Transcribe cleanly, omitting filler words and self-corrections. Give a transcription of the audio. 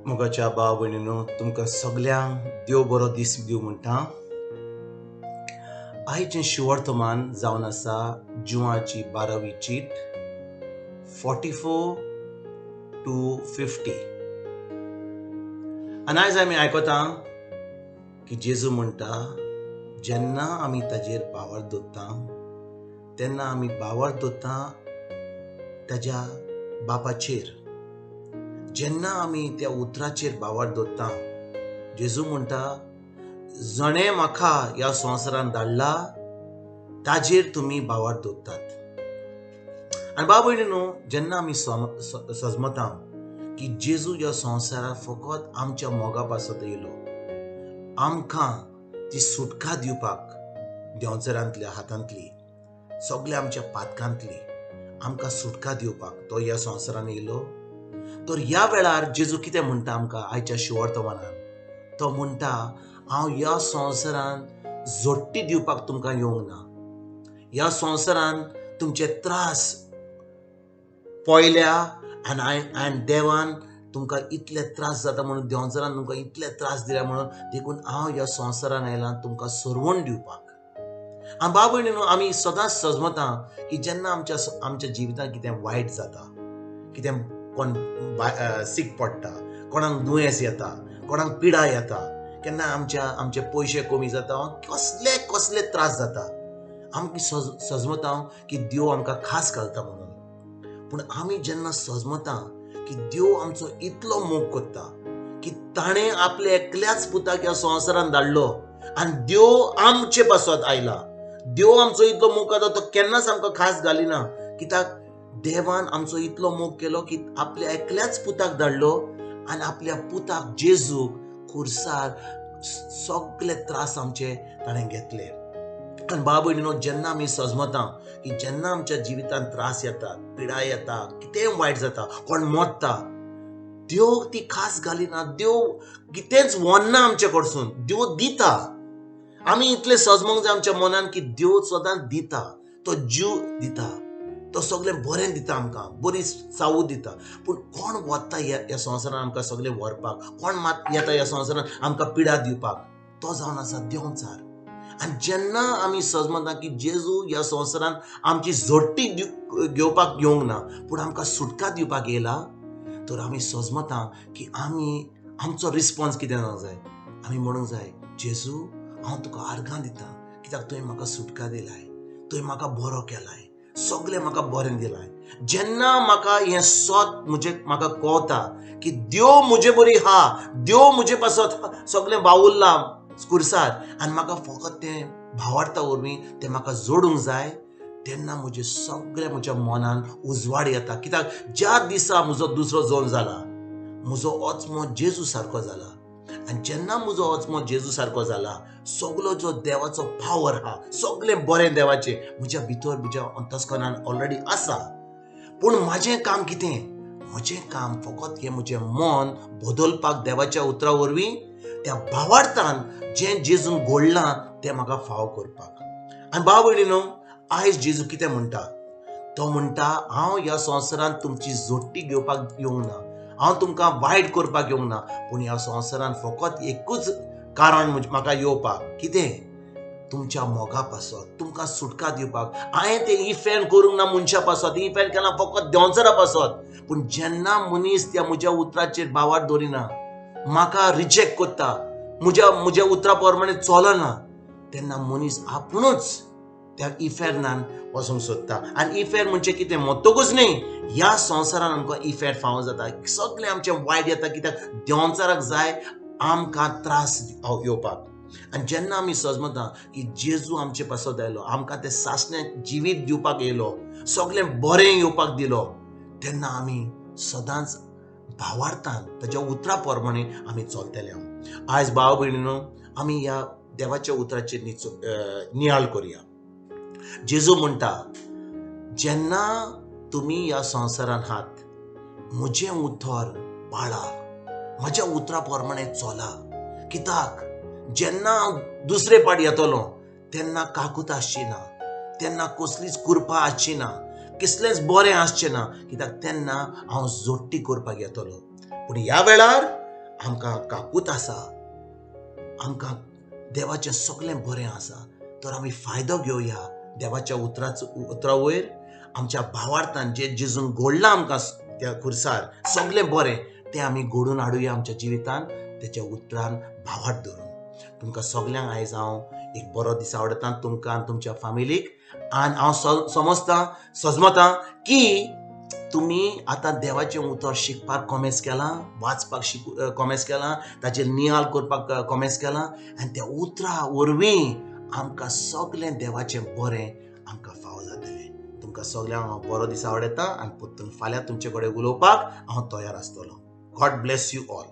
मोगाच्या भाव भयणीनो, तुमकां सगल्यांक देव बरो दीस दिवं म्हणटा. आयचें शिवर्तमान जावन आसा जुवाची 12वी चीट 44 to 50. आनी आयज आमी आयकता की जेजू म्हणटा, जेन्ना आमी ताजेर बावर दवरता तेन्ना आमी बावर दवरता ताज्या बापाचेर. जेन्ना आमी त्या उतराचेर बावर दवरता, जेजू म्हणटा, जणें म्हाका ह्या संवसारांत धाडला ताजेर तुमी बावर दवरतात. आनी भाव भयणीनो, जेन्ना आमी समजता की जेजू ह्या संवसारांत फकत आमच्या मोगा पासत येयलो, आमकां ती सुटका दिवपाक, देंवचारांतल्या हातांतली, सगल्या आमच्या पातकांतली आमकां सुटका दिवपाक तो ह्या संवसारांत येयलो. तर ह्या वेळार जेजू कितें म्हणटा आमकां आयच्या शिवर्तमानान? तो म्हणटा, हांव ह्या संवसारांत जोडटी दिवपाक तुमकां येवंक ना. ह्या संवसारांत तुमचे त्रास पळयल्या आनी देवान तुमकां इतले त्रास जाता म्हणून, देंवचारान तुमकां इतले त्रास दिल्या म्हणून, देखून हांव ह्या संवसारांत आयलां तुमकां सोडवण दिवपाक. आनी भाव भयणीनो, आमी सदांच समजता की जेन्ना आमच्या जिवितांत कितें वायट जाता, कितें कोण सीक पडटा, कोणाक दुयेंस येता, कोणाक पिडा येता, केन्ना आमचे पयशे कमी जाता, कसले त्रास जाता, आमी समजता की देव आमकां खास घालता म्हणून. पूण आमी जेन्ना समजता की देव आमचो इतलो मोग करता की ताणें आपल्या एकल्याच पुताक ह्या संवसारांत धाडलो आनी देव आमचे पासत आयला. देव आमचो इतलो मोग करता, तो केन्नाच आमकां खास घालिना. कित्याक देवान आमचो इतलो मोग केलो की आपल्या एकल्याच पुताक धाडलो आनी आपल्या पुताक जेजूक खुर्सार सगळे त्रास आमचे ताणें घेतले. आनी भाव भयणीनो, जेन्ना आमी समजता की जेन्ना आमच्या जिवितांत त्रास येतात, पिडा येता, कितेंय वायट जाता, कोण मरता, देव ती खास घालिना. देव कितेंच व्हरना आमचे कडसून, देव दिता. आमी इतले समजूंक जाय आमच्या मनान की देव सदांच दिता. तो जीव दिता, तो सगळें बरें दिता, आमकां बरी सावू दिता. पूण कोण वता ह्या संवसारांत आमकां सगळें व्हरपाक, कोण येता ह्या संवसारांत आमकां पिडा दिवपाक, तो जावन आसा देंवचार. आनी जेन्ना आमी समजता की जेजू ह्या संवसारांत आमची जोडटी घेवपाक येवंक ना, पूण आमकां सुटका दिवपाक येयला, तर आमी समजता की आमचो रिस्पॉन्स कितें जावंक जाय. आमी म्हणूंक जाय, जेजू, हांव तुका आर्गां दिता, कित्याक तुवें म्हाका सुटका दिलाय, तुवें म्हाका बरो केलाय, सगळें म्हाका बरें दिलाय. जेन्ना म्हाका हें म्हाका कळटा की देव म्हजे बरी हा, देव म्हजे पासत सगळें वावुरलां खुर्सार, आनी म्हाका फकत तें भावार्था वरवीं तें म्हाका जोडूंक जाय, तेन्ना म्हज्या मनान उजवाड येता. कित्याक ज्या दिसा म्हजो दुसरो जल्म जाला, म्हजो ओचमो जेजू सारको जाला. आनी जेन्ना म्हजो ओचमो जेजू सारको जाला, सगळो जो देवाचो पावर हा, सगळें बरें देवाचें म्हज्या भितर, म्हज्या अंतस्करणान ऑलरेडी आसा. पूण म्हाजें काम कितें? म्हजें काम फकत हें म्हजें मन बदलपाक देवाच्या उतरा वरवीं, त्या भावार्थान जें जेजून घडलां तें म्हाका फाव करपाक. आनी भाव भयणीनो, आयज जेजू कितें म्हणटा? तो म्हणटा, हांव ह्या संवसारांत तुमची जोडटी घेवपाक येवंक ना, हांव तुमकां वायट करपाक येवंक ना, पूण ह्या संवसारांत फकत एकूच कारण म्हाका येवपाक. कितें? तुमच्या मोगा पासत, तुमकां सुटका दिवपाक. हांवें तें इफेंड करूंक ना मनशा पासत, इफेंड केलां फकत देंवचारा पासत. पूण जेन्ना मनीस त्या म्हज्या उतराचेर बावर दवरिना, म्हाका रिजेक्ट करता, म्हज्या उतरा प्रमाणे चलना, तेन्ना मनीस आपुणूच त्या इफेर्नान वचूंक सोदता. आनी इफेर म्हणजे कितें? मत्तूच न्ही, ह्या संवसारान आमकां इफेर फावो जाता. सगळें आमचें वायट येता, कित्याक देंवचाराक जाय आमकां त्रास येवपाक. आनी जेन्ना आमी समजता की जेजू आमचे पासत आयलो, आमकां तें सासणें जिवीत दिवपाक येयलो, सगळें बरें येवपाक दिलो, तेन्ना आमी सदांच भावार्थान ताच्या उतरा प्रमाणे आमी चलतले. आयज भाव भयणीनो, आमी ह्या देवाच्या उतराचेर नियाळ करुया. जेजू म्हणटा, जेन्ना तुमी ह्या संवसारांत आहात, म्हजें उतर पाळा, म्हज्या उतरा प्रमाणे चला. कित्याक जेन्ना हांव दुसरे पाट येतलो तेन्ना काकूत आसची ना, तेन्ना कसलीच कुरपा आसची ना, कसलेंच बरें आसचें ना, कित्याक तेन्ना हांव जोडटी करपाक येतलो. पूण ह्या वेळार आमकां काकूत आसा, आमकां देवाचें सगळें बरें आसा, तर आमी फायदो घेवया देवाच्या उतरा वयर आमच्या भावार्थान जे जेजून घोडलां आमकां त्या खुर्सार सगळें बरें तें आमी घडोवन हाडुया आमच्या जिवितान तेच्या उतरान भावार्थ धरून. तुमकां सगल्यांक आयज हांव एक बरो दीस आवडटा, तुमकां आनी तुमच्या फॅमिलीक. आनी हांव समजता की तुम्ही आता देवाचें उतर शिकपाक कॉमेस केलां, वाचपाक कॉमेस केलां, ताचेर नियाळ करपाक कॉमेस केलां, आनी त्या उतरा वरवीं आमकां सगळें देवाचें बरें आमकां फावो जातलें. तुमकां सगल्यांक हांव बरो दीस आवडटा आनी परतून फाल्यां तुमचे कडेन उलोवपाक हांव तयार आसतलों. God bless you all.